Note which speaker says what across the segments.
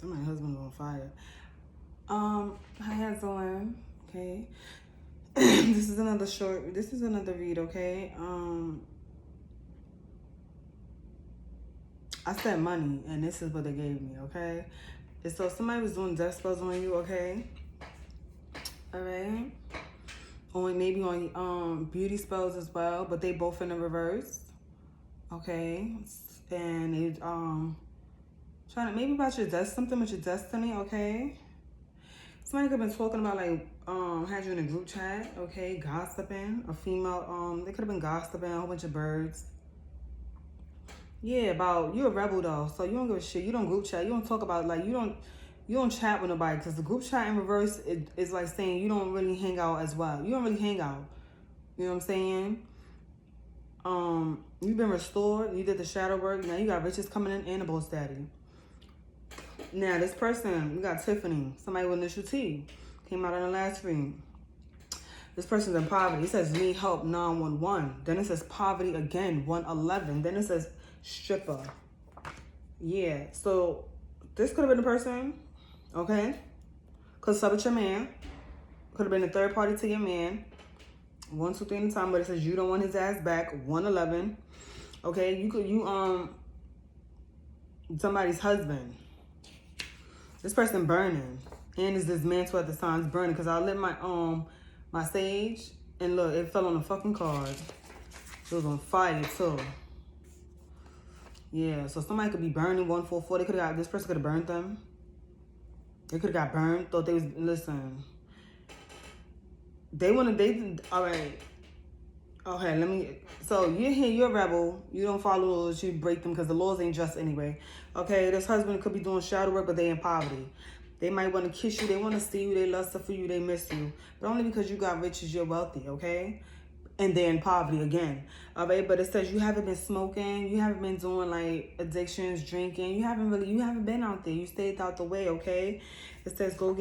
Speaker 1: My husband's on fire. How you doing? Okay. This is another read, okay? I said money, and this is what they gave me, okay? And so somebody was doing death spells on you, okay? All right. Or maybe on beauty spells as well, but they both in the reverse, okay? And they trying to maybe about something with your destiny, okay? Somebody could have been talking about like had you in a group chat, okay, gossiping, a female, they could have been gossiping, a whole bunch of birds. Yeah, about you're a rebel though, so you don't give a shit. You don't group chat. You don't talk about like you don't chat with nobody, because the group chat in reverse is like saying you don't really hang out as well. You don't really hang out. You know what I'm saying? You've been restored. You did the shadow work. Now you got riches coming in and a boss daddy. Now this person, we got Tiffany, somebody with initial T, came out on the last screen. This person's in poverty. It says need help 911. Then it says poverty again 111. Then it says stripper. Yeah, so this could have been the person, okay? Could sub with your man. Could have been a third party to your man. 1, 2, 3 in the time, but it says you don't want his ass back. 111. Okay, you somebody's husband. This person burning, and is this mantle at the signs burning, because I lit my sage, and look, it fell on the fucking card. It was on fire too. Yeah, so somebody could be burning 144. This person could have burned them. They could have got burned. Thought they was, listen. All right. Okay, so you're here, you're a rebel. You don't follow laws, you break them because the laws ain't just anyway. Okay, this husband could be doing shadow work, but they in poverty. They might want to kiss you, they want to see you, they lust for you, they miss you. But only because you got riches, you're wealthy, okay? And they're in poverty again. All right, but it says you haven't been smoking, you haven't been doing like addictions, drinking. You haven't been out there. You stayed out the way, okay? It says go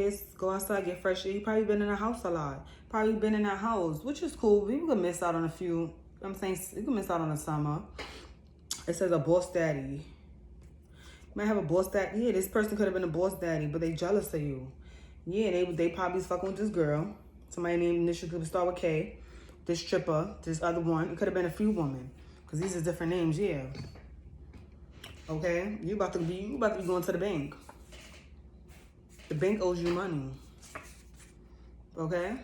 Speaker 1: outside, get fresh air. You probably been in the house a lot. Probably been in that house, which is cool. People could miss out on a few. I'm saying you can miss out on the summer. It says a boss daddy. You might have a boss daddy. Yeah, this person could have been a boss daddy, but they jealous of you. Yeah, they probably fucking with this girl. Somebody named initially could start with K. This stripper, this other one. It could have been a few women, because these are different names. Yeah. Okay, you about to be going to the bank. The bank owes you money. Okay.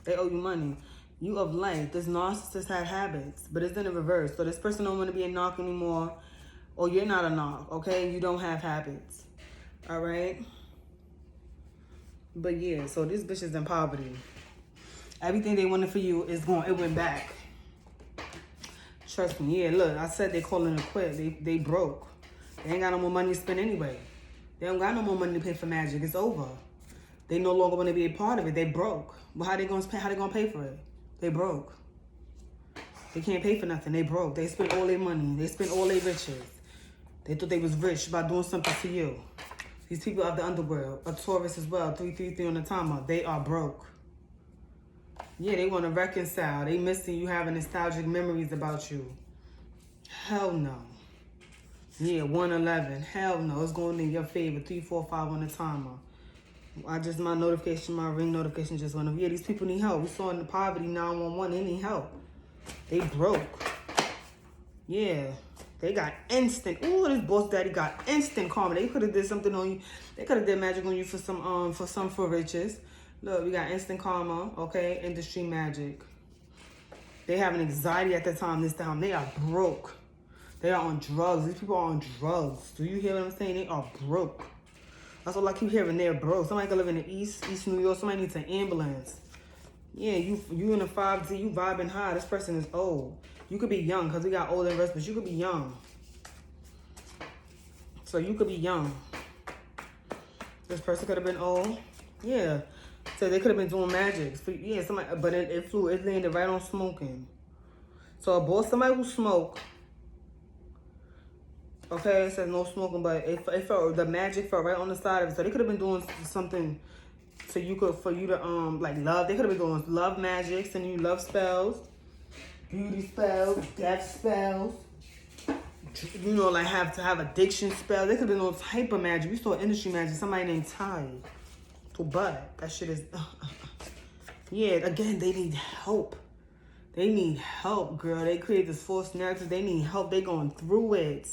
Speaker 1: They owe you money. You of light. This narcissist had habits, but it's in the reverse. So this person don't want to be a narc anymore, or you're not a narc, okay? You don't have habits, all right? But yeah, so this bitch is in poverty. Everything they wanted for you it went back. Trust me. Yeah, look, I said they calling it quit. They broke. They ain't got no more money to spend anyway. They don't got no more money to pay for magic. It's over. They no longer want to be a part of it. They broke. But how they gonna pay for it? They broke. They can't pay for nothing. They broke. They spent all their money. They spent all their riches. They thought they was rich by doing something to you. These people of the underworld, a Taurus as well, 333 on the timer. They are broke. Yeah, they want to reconcile. They missing you having nostalgic memories about you. Hell no. Yeah, 111. Hell no. It's going in your favor. 345 on the timer. My ring notification just went off. Yeah, these people need help. We saw in the poverty 911, they need help. They broke. Yeah. They got instant. Ooh, this boss daddy got instant karma. They could have did something on you. They could have did magic on you for riches. Look, we got instant karma, okay? Industry magic. They having anxiety at the time this time. They are broke. They are on drugs. These people are on drugs. Do you hear what I'm saying? They are broke. That's all I keep hearing. They're broke. Somebody could live in the East New York. Somebody needs an ambulance. Yeah, you in the 5D, you vibing high. This person is old. You could be young, because we got old and rest, but you could be young. So you could be young. This person could have been old. Yeah. So they could have been doing magic. So, yeah, but it landed right on smoking. So somebody who smoked, okay, it says no smoking, but it felt, the magic felt right on the side of it. So they could have been doing something for you to like love. They could have been doing love magic, sending you love spells, beauty spells, death spells, you know, like have to have addiction spells. They could have been all type of magic. We saw industry magic. Somebody named Ty. But that shit is... yeah, again, they need help. They need help, girl. They create this false narrative. They need help. They going through it.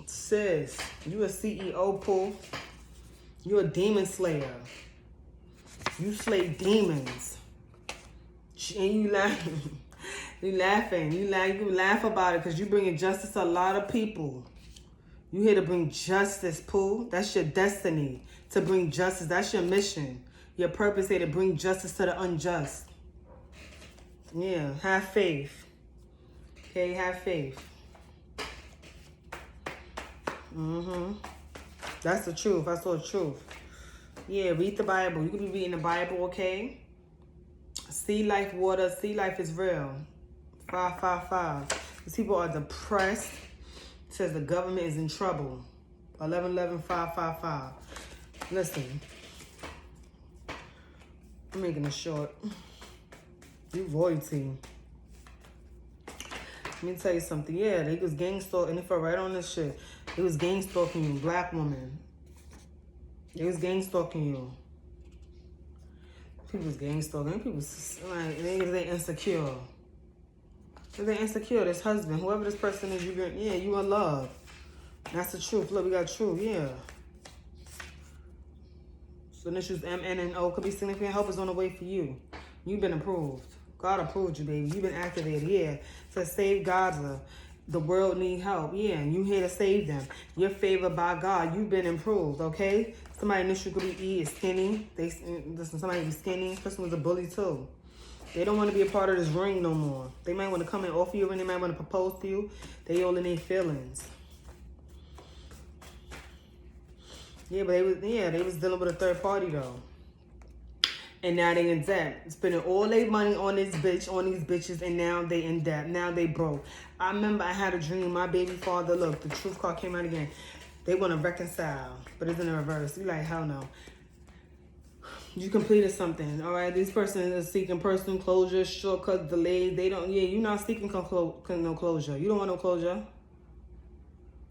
Speaker 1: Sis, you a CEO, Pooh. You a demon slayer. You slay demons. And you laughing. You laughing. You laugh about it because you bringing justice to a lot of people. You here to bring justice, Pooh. That's your destiny. To bring justice. That's your mission. Your purpose here to bring justice to the unjust. Yeah, have faith. Okay, have faith. That's the truth. That's the truth. Yeah, read the Bible. You could be reading the Bible, okay? Sea life, water. Sea life is real. 555. These people are depressed. It says the government is in trouble. 11-11-555. Listen. I'm making it short. You royalty. Let me tell you something. Yeah, they was gang stalking. And if I right on this shit, they was gang stalking you, black woman. They was gang stalking you. People was gang stalking. People was like, they insecure. They insecure. This husband, whoever this person is, you in love. That's the truth. Look, we got truth. Yeah. So initials M, N, and O could be significant helpers on the way for you. You've been approved. God approved you, baby. You've been activated. Yeah. To save Gaza. The world need help. Yeah. And you here to save them. You're favored by God. You've been improved. Okay. Somebody initial could be E is skinny. Listen, somebody be skinny. This person was a bully too. They don't want to be a part of this ring no more. They might want to come and offer you a ring. They might want to propose to you. They all in their feelings. Yeah, but they was dealing with a third party though. And now they in debt. Spending all their money on this bitch, on these bitches, and now they in debt. Now they broke. I remember I had a dream. My baby father, look, the truth card came out again. They want to reconcile, but it's in the reverse. You like, hell no. You completed something, all right? This person is seeking personal closure, shortcuts, delays. They don't, you're not seeking no closure. You don't want no closure.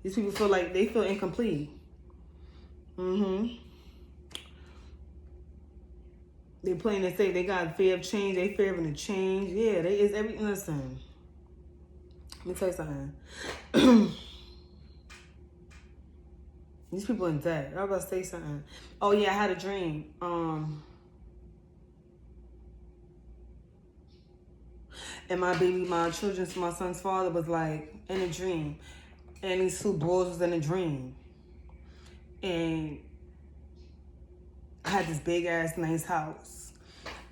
Speaker 1: These people feel like they feel incomplete. They playing it safe. They got fear of change. They fearing the change. Yeah, they is everything. Listen, let me tell you something. These people in debt. I was about to say something. Oh yeah, I had a dream. And my son's father was like in a dream, and these two boys was in a dream, and I had this big ass nice house,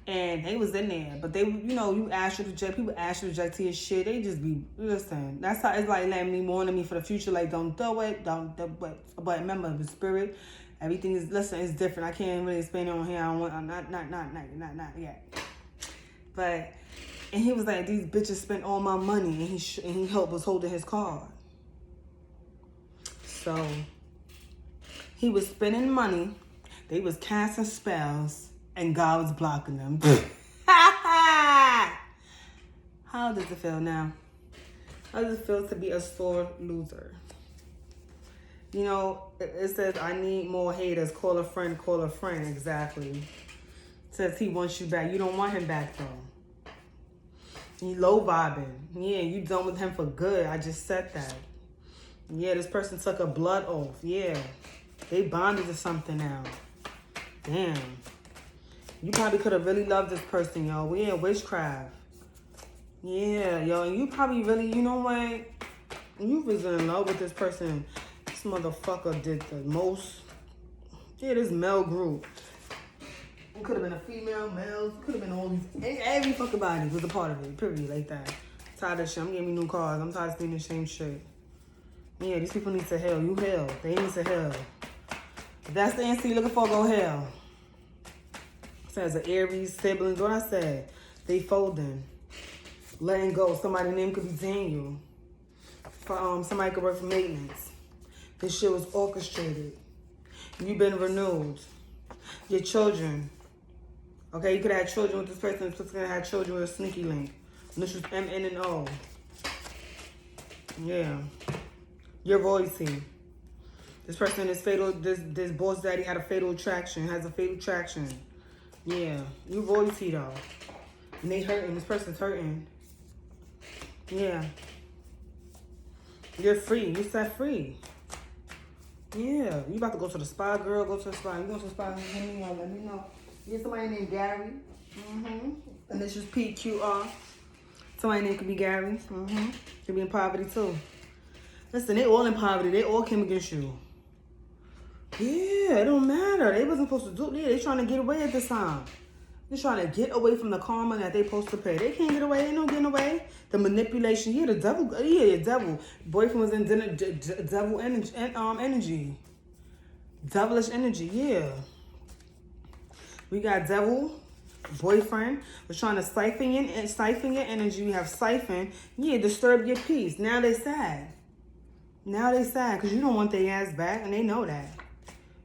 Speaker 1: and they was in there, but they, you astral project, people astral project to your shit. They just be, listen, that's how it's like letting me, warning me for the future, like don't do it, but remember the spirit, everything is, listen, it's different. I can't really explain it on here. I'm not yet. But, and he was like, these bitches spent all my money, and he was holding his card. So, he was spending money. They was casting spells, and God was blocking them. How does it feel now? How does it feel to be a sore loser? It says, I need more haters. Call a friend, call a friend. Exactly. It says he wants you back. You don't want him back, though. You low vibing. Yeah, you done with him for good. I just said that. Yeah, this person took a blood oath. Yeah. They bonded to something now. Damn. You probably could have really loved this person, yo. We in witchcraft. Yeah, yo. And you probably really, you know what? You was in love with this person. This motherfucker did the most. Yeah, this male group. It could have been a female, male. Could have been all these. Every fucking body was a part of it. Period. Like that. I'm tired of shit. I'm getting me new cars. I'm tired of seeing the same shit. Yeah, these people need to heal. You heal. They need to heal. If that's the answer you're looking for, go hell. It says an Aries, siblings. What I said? They folding. Letting go. Somebody's name could be Daniel. Somebody could work for maintenance. This shit was orchestrated. You've been renewed. Your children. Okay, you could have had children with this person. This person could have had children with a sneaky link. And this was M, N, and O. Yeah. You're royalty. This person is fatal. This boss daddy had a fatal attraction. Has a fatal attraction. Yeah. You royalty though. And they hurting. This person's hurting. Yeah. You're free. You set free. Yeah. You about to go to the spa, girl. Go to the spa. You go to the spa. Let me know. You get somebody named Gary. And this is PQR. Somebody named could be Gary. Could be in poverty too. Listen, they all in poverty. They all came against you. Yeah, it don't matter. They wasn't supposed to do it. They trying to get away at this time. They're trying to get away from the karma that they supposed to pay. They can't get away. They no getting away. The manipulation. Yeah, the devil. Yeah, the devil. Boyfriend was in devil energy. Devilish energy. Yeah. We got devil. Boyfriend was trying to siphon your energy. We have siphon. Yeah, disturb your peace. Now they sad. Now they sad because you don't want their ass back, and they know that.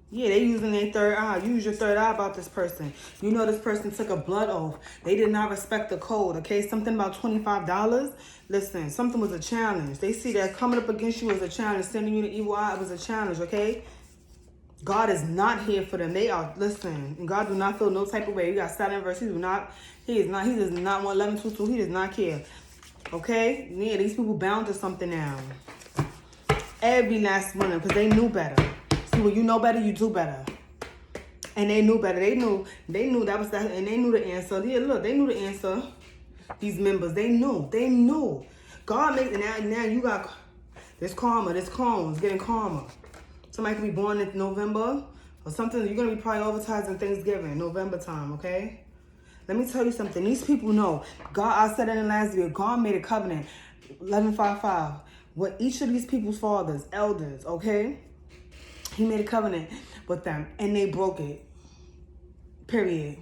Speaker 1: Yeah, they using their third eye. Use your third eye about this person. You know this person took a blood oath. They did not respect the code, okay? Something about $25. Listen, something was a challenge. They see that coming up against you was a challenge. Sending you the evil eye was a challenge, okay? God is not here for them. They are, listen, and God do not feel no type of way. You got silent verse. He does not want 1122. He does not care. Okay? Yeah, these people bound to something now. Every last one of them, because they knew better. See, when you know better, you do better. And they knew better. They knew that was that, and they knew the answer. Yeah, look, they knew the answer. These members, they knew. God makes, now you got this karma, this karma is getting karma. Somebody could be born in November or something. You're going to be prioritizing Thanksgiving, November time, okay? Let me tell you something. These people know. God, I said it in the last video, God made a covenant, 1155, with each of these people's fathers, elders, okay? He made a covenant with them, and they broke it. Period.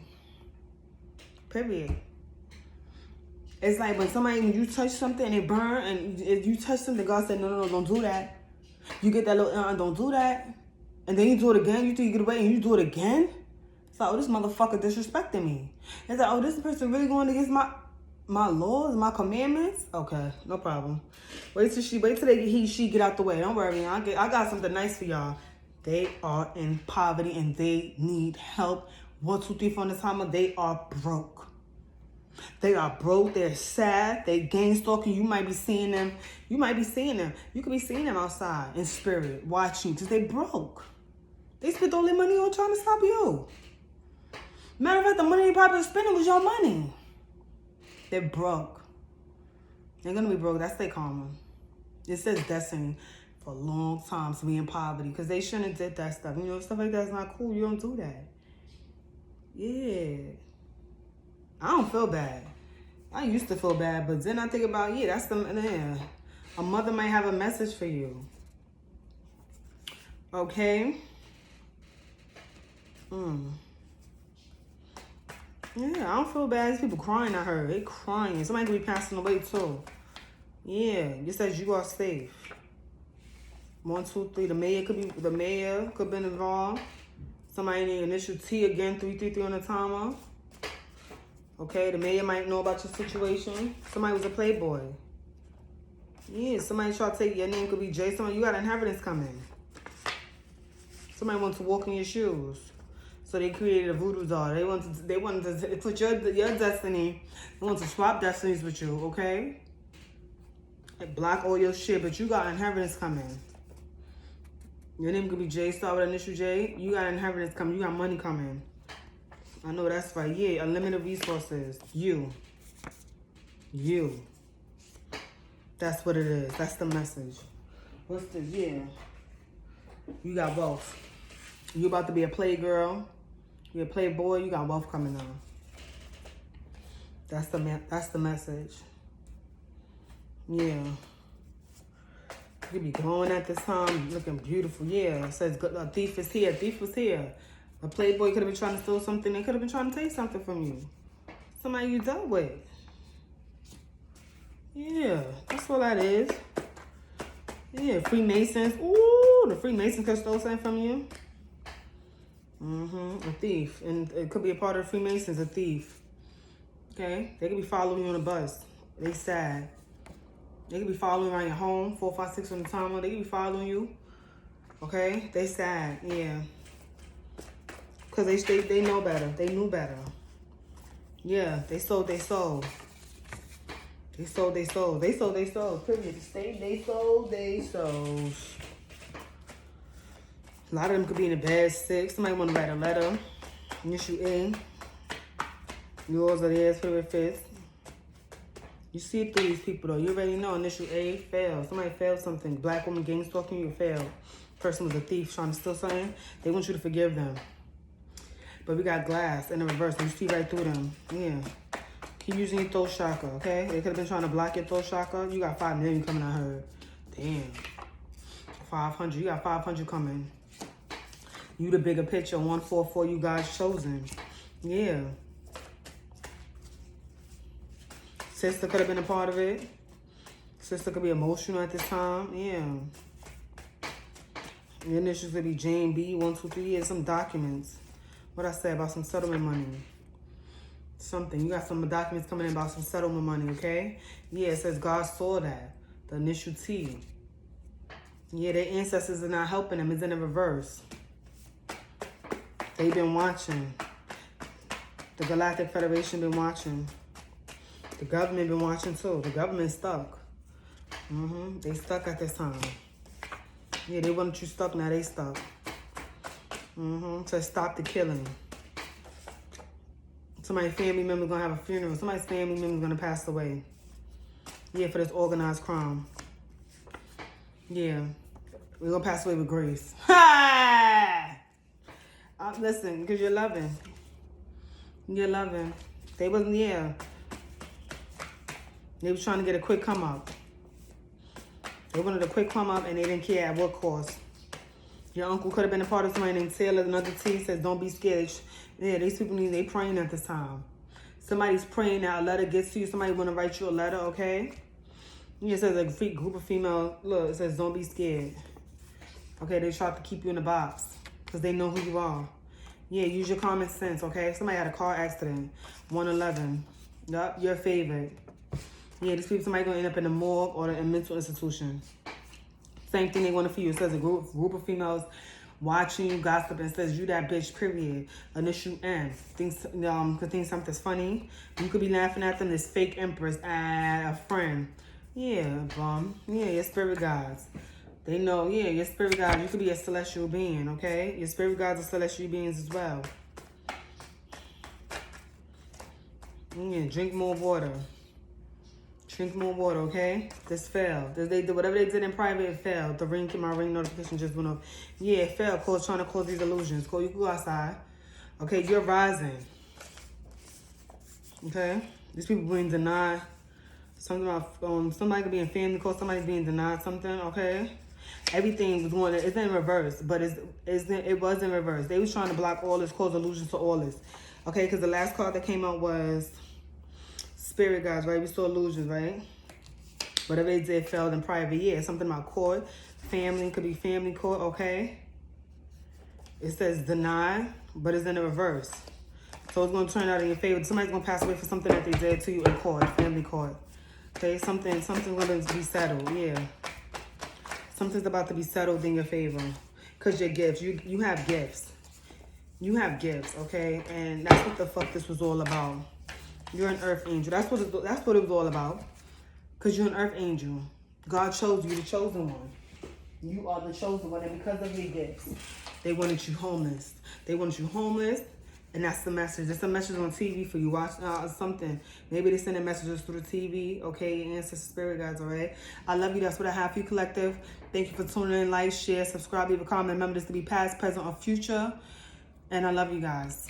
Speaker 1: It's like when you touch something and it burn, and if you touch something, God said, no, don't do that. You get that little, don't do that. And then you do it again. You think you get away and you do it again? It's like, oh, this motherfucker disrespecting me. It's like, oh, this person really going against my laws, my commandments? Okay, no problem. Wait till she get out the way. Don't worry, I got something nice for y'all. They are in poverty and they need help. 1, 2, 3, 4 on the timer. They are broke. They are broke. They're sad. They gang stalking. You might be seeing them. You could be seeing them outside in spirit, watching, because they broke. They spent all their money on trying to stop you. Matter of fact, the money they probably spending was your money. They're broke. They're going to be broke. That's their karma. It says destiny for a long time to be in poverty, because they shouldn't have did that stuff. You know, stuff like that's not cool. You don't do that. Yeah. I don't feel bad. I used to feel bad, but then I think about, a mother might have a message for you. Okay? Yeah, I don't feel bad. These people crying, I heard. They crying. Somebody could be passing away too. Yeah, it says you are safe. 1, 2, 3. The mayor could have been involved. Somebody named initial T again, 333 on the timer. Okay, the mayor might know about your situation. Somebody was a playboy. Yeah, somebody try to take your name, could be Jay. Somebody, you got inheritance coming. Somebody wants to walk in your shoes. So they created a voodoo doll. They wanted to put your destiny. They want to swap destinies with you, okay? Like block all your shit, but you got inheritance coming. Your name could be J, start with initial J. You got inheritance coming. You got money coming. I know that's right. Yeah, unlimited resources. You. That's what it is. That's the message. What's this? Yeah. You got wealth. You about to be a playgirl. You're a playboy. You got wealth coming on. That's the message. Yeah. You could be glowing at this time, looking beautiful. Yeah, it says a thief is here. A thief was here. A playboy could have been trying to steal something. They could have been trying to take something from you. Somebody you dealt with. Yeah, that's what that is. Yeah, Freemasons. Ooh, the Freemasons could have stole something from you. A thief. And it could be a part of the Freemasons, a thief. Okay? They could be following you on a bus. They sad. They could be following around your home, 4, 5, 6 on the timer. They could be following you. Okay? They sad, yeah. Because they know better. They knew better. Yeah, they sold their soul. They sold their soul. They sold their soul. Period. They sold their souls. A lot of them could be in a bad sick. Somebody want to write a letter. Initial A. Yours or theirs, favorite fifth. You see through these people though. You already know initial A failed. Somebody failed something. Black woman gang stalking you, failed. Person was a thief trying to steal something. They want you to forgive them. But we got glass in the reverse. You see right through them. Yeah. Keep using your throat chakra, okay? They could have been trying to block your throat chakra. You got 5 million coming out here. Damn. 500. You got 500 coming. You the bigger picture. 144, you guys chosen. Yeah. Sister could have been a part of it. Sister could be emotional at this time. Yeah. Your initials could be Jane B, 1, 2, 3. Yeah, some documents. What I said about some settlement money. Something. You got some documents coming in about some settlement money, okay? Yeah, it says God saw that. The initial T. Yeah, their ancestors are not helping them. It's in the reverse. They've been watching. The Galactic Federation been watching. The government been watching too. The government stuck. They stuck at this time. Yeah, they wanted you stuck, now they stuck. To stop the killing. Somebody's family member gonna have a funeral. Somebody's family member gonna pass away. Yeah, for this organized crime. Yeah. We're gonna pass away with grace. Ha! Listen, because you're loving. You're loving. They wasn't, yeah. They was trying to get a quick come up. They wanted a quick come up and they didn't care at what cost. Your uncle could have been a part of somebody named Taylor. Another T says, don't be scared. Yeah, these people they praying at this time. Somebody's praying that a letter gets to you. Somebody want to write you a letter, okay? Yeah, it says a group of female. Look, it says, don't be scared. Okay, they try to keep you in the box because they know who you are. Yeah, use your common sense, okay? Somebody had a car accident. 111. Yup, your favorite. Yeah, these people, somebody going to end up in a morgue or a mental institution. Same thing they wanted for you. It says a group of females watching you gossip and says you that bitch, period. Initial N. Could think something's funny. You could be laughing at them, this fake empress and a friend. Yeah, bum. Yeah, your spirit guides. They know, yeah, your spirit guides. You could be a celestial being, okay? Your spirit guides are celestial beings as well. Yeah, drink more water. Drink more water, okay? This failed. They did whatever they did in private, it failed. My ring notification just went off. Yeah, it failed. Trying to cause these illusions. You can go outside. Okay, you're rising. Okay? These people being denied. Something about somebody could be in family court, somebody's being denied something, okay? Everything was going, it's in reverse, but it was in reverse. They was trying to block all this, cause illusions to all this. Okay, because the last card that came out was spirit guides, right? We saw illusions, right? Whatever they did failed in private. Yeah, something about court, family, could be family court, okay? It says deny, but it's in the reverse. So it's going to turn out in your favor. Somebody's going to pass away for something that they did to you in court, family court. Okay, something's going to be settled, yeah. Something's about to be settled in your favor. Because your gifts, you have gifts. You have gifts, okay? And that's what the fuck this was all about. You're an earth angel. That's what it was all about. Because you're an earth angel. God chose you, the chosen one. You are the chosen one. And because of your gifts, they wanted you homeless. They wanted you homeless. And that's the message. There's some message on TV for you. Watch something. Maybe they sending messages through the TV. Okay, ancestors, spirit guides, all right? I love you. That's what I have for you, collective. Thank you for tuning in. Like, share, subscribe, leave a comment. Remember this to be past, present, or future. And I love you guys.